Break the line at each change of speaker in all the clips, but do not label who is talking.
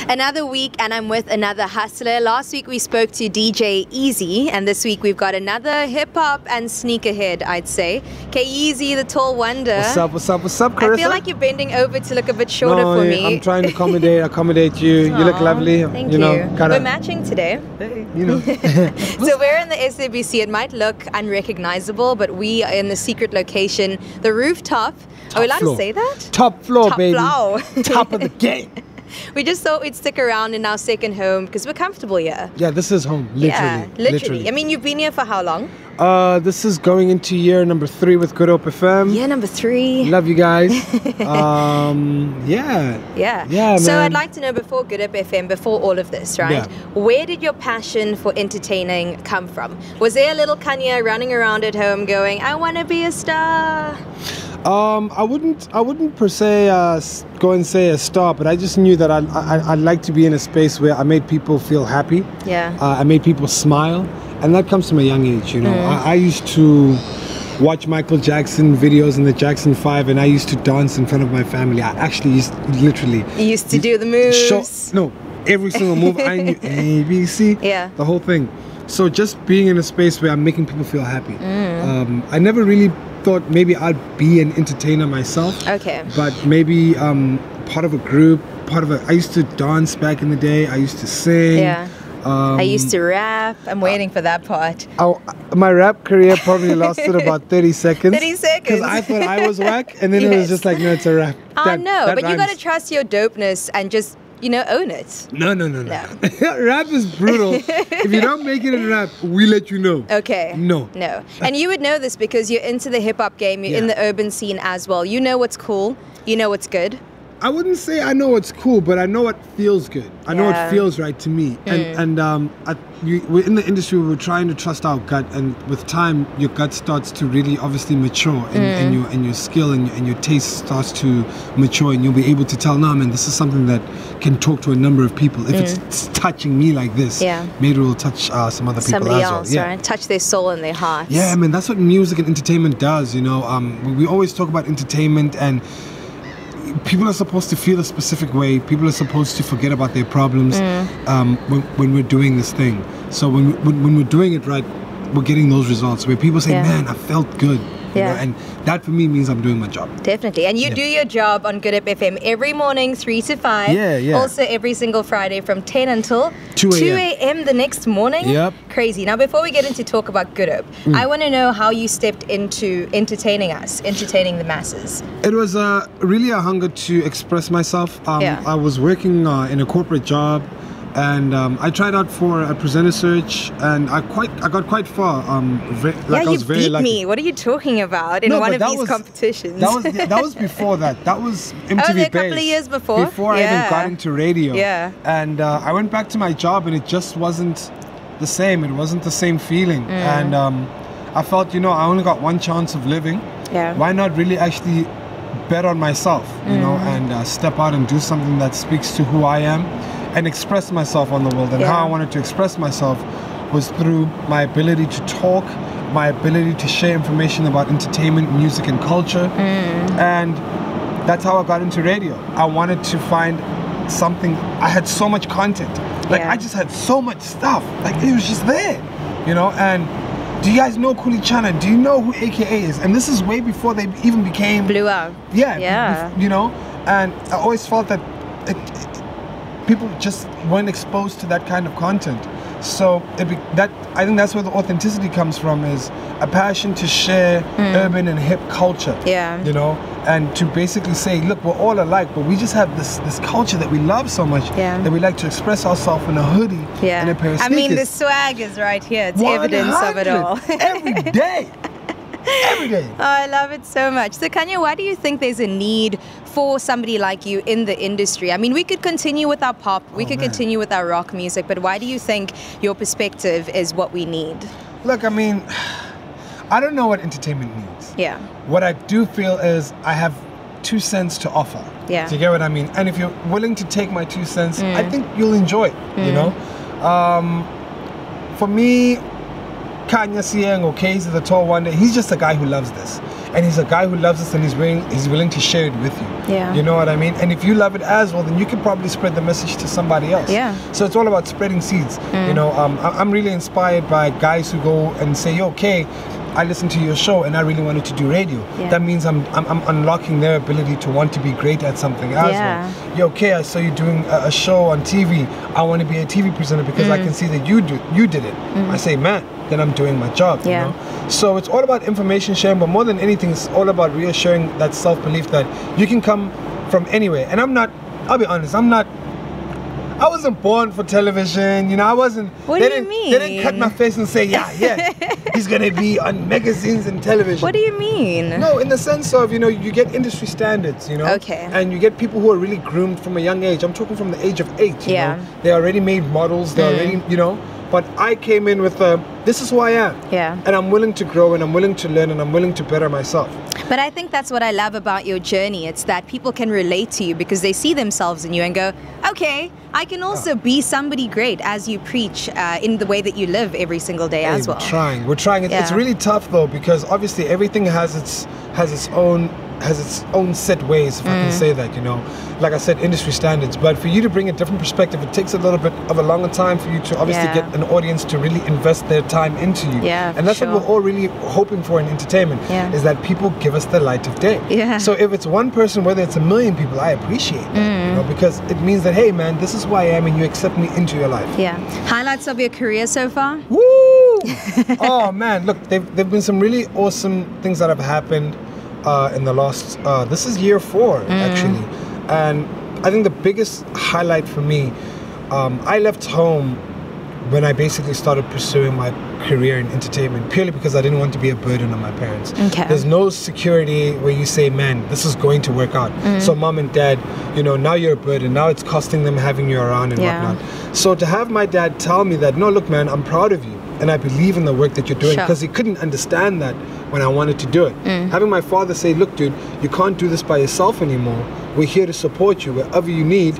Another week and I'm with another hustler. Last week we spoke to DJ Kyeezi, and this week we've got another hip-hop and sneakerhead, I'd say. Kyeezi, the tall wonder.
What's up, what's up, what's up, Carissa?
I feel like you're bending over to look a bit shorter for me.
I'm trying to accommodate you.
Aww,
you look lovely.
Thank you. We're matching today.
Hey, you know.
So we're in the SABC. It might look unrecognizable, but we are in the secret location, the rooftop. Are we allowed to say that?
Top floor,
Top
baby.
floor.
Top of the game.
We just thought we'd stick around in our second home because we're comfortable here.
Yeah, this is home, literally.
Yeah, literally. I mean, you've been here for how long?
This is going into year number 3 with Good Hope FM.
Year number 3.
Love you guys. Yeah.
Yeah.
Yeah,
so
man.
I'd like to know, before Good Hope FM, before all of this, right?
Yeah.
Where did your passion for entertaining come from? Was there a little Khanya running around at home going, I want to be a star?
I wouldn't per se go and say a star, but I just knew that I'd like to be in a space where I made people feel happy.
Yeah.
I made people smile, and that comes from a young age, you know. I used to watch Michael Jackson videos in the Jackson 5, and I used to dance in front of my family. I actually used
to do the moves.
Every single move. I knew ABC, the whole thing. So just being in a space where I'm making people feel happy. I never really thought maybe I'd be an entertainer myself. Okay. But maybe part of a group, I used to dance back in the day. I used to sing.
Yeah. I used to rap. I'm waiting for that part.
My rap career probably lasted about 30 seconds.
30 seconds.
Because I thought I was whack, and then it was just like, no, it's a rap.
I know, but you got to trust your dopeness and just, own it.
No. Rap is brutal. If you don't make it in rap, we let you know.
Okay.
No.
And you would know this because you're into the hip-hop game. You're in the urban scene as well. You know what's cool. You know what's good.
I wouldn't say I know what's cool, but I know what feels good. I know what feels right to me. And we're in the industry, we're trying to trust our gut, and with time, your gut starts to really obviously mature, and your skill and your taste starts to mature, and you'll be able to tell, nah, man, this is something that can talk to a number of people. If it's touching me like this, maybe it will touch some other people
Somebody
as
else,
well.
Right? Touch their soul and their hearts.
Yeah, I mean, that's what music and entertainment does, We always talk about entertainment, and people are supposed to feel a specific way. People are supposed to forget about their problems when we're doing this thing. So when we're doing it right, we're getting those results where people say, man, I felt good. You know? And that for me means I'm doing my job.
Definitely. And you do your job on Good Hope FM every morning, 3 to 5.
Yeah.
Also every single Friday from 10 until
2
a.m. the next morning.
Yep.
Crazy. Now, before we get into talk about Good Hope, I want to know how you stepped into entertaining the masses.
It was really a hunger to express myself. I was working in a corporate job, and I tried out for a presenter search, and I got quite far. I was very
beat
lucky.
me. What are you talking about in one of these competitions?
That was before that. That was MTV
a couple of years before.
Before I even got into radio.
Yeah.
And I went back to my job, and it just wasn't the same. It wasn't the same feeling. And I felt, I only got one chance of living.
Yeah.
Why not really actually bet on myself, and step out and do something that speaks to who I am, and express myself on the world. And how I wanted to express myself was through my ability to talk, my ability to share information about entertainment, music, and culture. And that's how I got into radio. I wanted to find something. I had so much content. I just had so much stuff. It was just there, And do you guys know Kuli Chana? Do you know who AKA is? And this is way before they even became...
Blew up.
Yeah. And I always felt that people just weren't exposed to that kind of content. So I think that's where the authenticity comes from, is a passion to share urban and hip culture.
Yeah.
And to basically say, look, we're all alike, but we just have this culture that we love so much that we like to express ourselves in a hoodie and a pair of sneakers.
I mean, the swag is right here. It's evidence of it all.
Every day. Every day.
Oh, I love it so much. So, Khanya, why do you think there's a need for somebody like you in the industry? I mean, we could continue with our pop, we could continue with our rock music, but why do you think your perspective is what we need?
Look, I mean, I don't know what entertainment means.
Yeah.
What I do feel is I have 2 cents to offer.
Yeah.
Do you get what I mean? And if you're willing to take my 2 cents, I think you'll enjoy it, For me, Khanya, Siyengo, Kyeezi, the tall wonder, he's just a guy who loves this. and he's a guy who loves this and he's willing to share it with you.
Yeah.
You know what I mean? And if you love it as well, then you can probably spread the message to somebody else.
Yeah.
So it's all about spreading seeds. You know, I'm really inspired by guys who go and say, okay, I listened to your show and I really wanted to do radio.
Yeah.
That means I'm unlocking their ability to want to be great at something as well. Yo, okay, I saw you doing a show on TV. I want to be a TV presenter because I can see that you did it. I say, man, then I'm doing my job.
Yeah.
You know? So it's all about information sharing, but more than anything, it's all about reassuring that self-belief that you can come from anywhere. And I'll be honest, I wasn't born for television, you know. I wasn't.
What do you mean?
They didn't cut my face and say, yeah, he's gonna be on magazines and television.
What do you mean?
No, in the sense of, you know, you get industry standards, you know.
Okay.
And you get people who are really groomed from a young age. I'm talking from the age of 8. You know? They already made models. They already, you know. But I came in with this is who I am.
Yeah.
And I'm willing to grow and I'm willing to learn and I'm willing to better myself.
But I think that's what I love about your journey. It's that people can relate to you because they see themselves in you and go, okay, I can also be somebody great as you preach in the way that you live every single day as well.
We're trying. It's really tough though, because obviously everything has its own set ways, if I can say that, you know. Like I said, industry standards. But for you to bring a different perspective, it takes a little bit of a longer time for you to obviously get an audience to really invest their time into you.
Yeah,
and that's what we're all really hoping for in entertainment, is that people give us the light of day.
Yeah.
So if it's one person, whether it's a million people, I appreciate that, you know, because it means that, hey man, this is who I am and you accept me into your life.
Yeah. Highlights of your career so far?
Woo! Oh man, look, there've been some really awesome things that have happened in the last, this is year 4 actually. And I think the biggest highlight for me, I left home when I basically started pursuing my career in entertainment, purely because I didn't want to be a burden on my parents.
Okay.
There's no security where you say, man, this is going to work out. So mom and dad, you know, now you're a burden. Now it's costing them having you around and whatnot. So to have my dad tell me that, no, look, man, I'm proud of you. And I believe in the work that you're doing, because he couldn't understand that when I wanted to do it. Having my father say, look, dude, you can't do this by yourself anymore. We're here to support you. Wherever you need,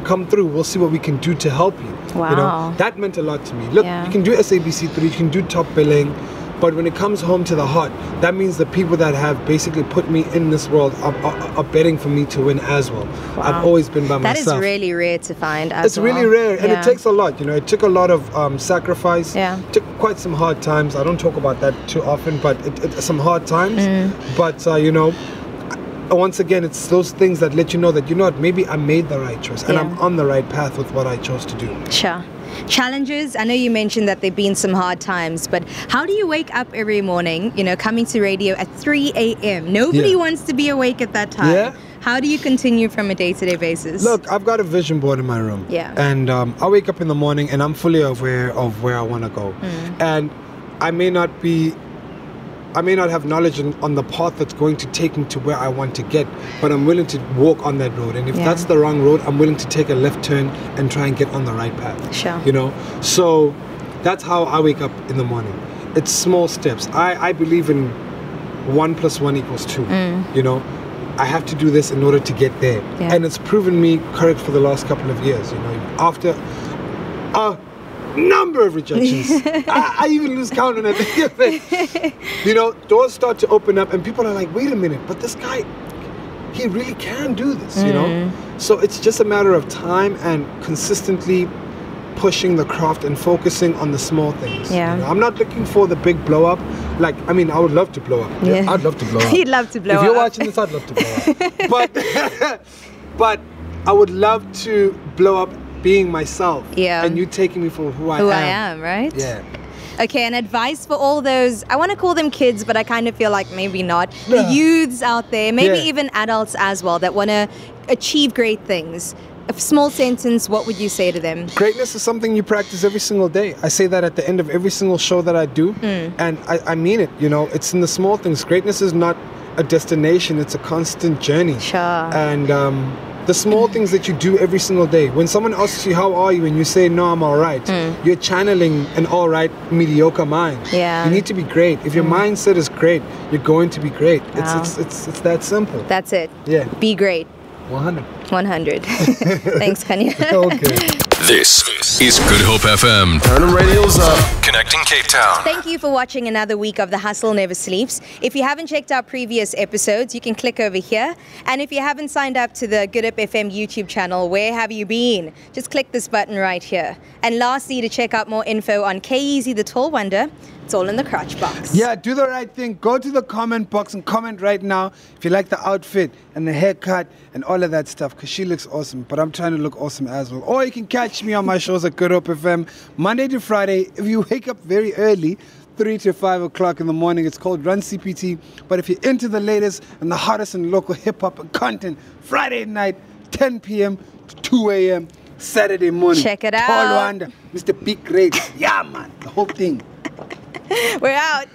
come through. We'll see what we can do to help you.
Wow.
You know, that meant a lot to me. Look, you can do SABC 3, you can do top billing, but when it comes home to the heart, that means the people that have basically put me in this world are betting for me to win as well.
Wow.
I've always been by myself.
That is really rare to find as
It's really rare, and it takes a lot. You know, it took a lot of sacrifice.
Yeah.
It took quite some hard times. I don't talk about that too often, but some hard times. But you know, once again, it's those things that let you know that, you know what, maybe I made the right choice and I'm on the right path with what I chose to do.
Sure. Challenges, I know you mentioned that there have been some hard times, but how do you wake up every morning, you know, coming to radio at 3 a.m.? Nobody wants to be awake at that time.
Yeah.
How do you continue from a day-to-day basis?
Look, I've got a vision board in my room.
Yeah.
And I wake up in the morning and I'm fully aware of where I want to go. And I may not have knowledge on the path that's going to take me to where I want to get, but I'm willing to walk on that road. And if that's the wrong road, I'm willing to take a left turn and try and get on the right path.
Sure.
You know? So that's how I wake up in the morning. It's small steps. I believe in 1 + 1 = 2. You know? I have to do this in order to get there.
Yeah.
And it's proven me correct for the last couple of years. You know, after number of rejections. I even lose count when I think of it. You know, doors start to open up and people are like, wait a minute, but this guy, he really can do this, you know? So it's just a matter of time and consistently pushing the craft and focusing on the small things.
Yeah.
You know? I'm not looking for the big blow up. Like, I mean, I would love to blow up.
Yeah.
I'd love to blow up.
You'd love to blow up.
If you're watching this, I'd love to blow up. But I would love to blow up being myself, and you taking me for who I am,
right?
Yeah.
Okay, and advice for all those, I want to call them kids, but I kind of feel like maybe not, the youths out there, maybe even adults as well, that want to achieve great things. A small sentence, what would you say to them?
Greatness is something you practice every single day. I say that at the end of every single show that I do, and I mean it, you know, it's in the small things. Greatness is not a destination, it's a constant journey.
Sure.
And the small things that you do every single day. When someone asks you, how are you? And you say, no, I'm all right. You're channeling an all right, mediocre mind.
Yeah.
You need to be great. If your mindset is great, you're going to be great. Wow. It's that simple.
That's it.
Yeah.
Be great.
100.
100. Thanks, Khanya.
Okay.
This is Good Hope FM.
Turn the radios up.
Connecting Cape Town.
Thank you for watching another week of The Hustle Never Sleeps. If you haven't checked out previous episodes, you can click over here. And if you haven't signed up to the Good Hope FM YouTube channel, where have you been? Just click this button right here. And lastly, to check out more info on Kyeezi, the Tall Wonder, it's all in the crotch box.
Yeah, do the right thing. Go to the comment box and comment right now if you like the outfit and the haircut and all of that stuff, because she looks awesome, but I'm trying to look awesome as well. Or you can catch me on my shows at Good Hope FM Monday to Friday. If you wake up very early, 3 to 5 o'clock in the morning, it's called Run CPT. But if you're into the latest and the hottest in local hip-hop and content, Friday night, 10 p.m. to 2 a.m., Saturday morning.
Check it
Tall
out.
Wonder, Mr. Big Great. Yeah, man, the whole thing.
We're out.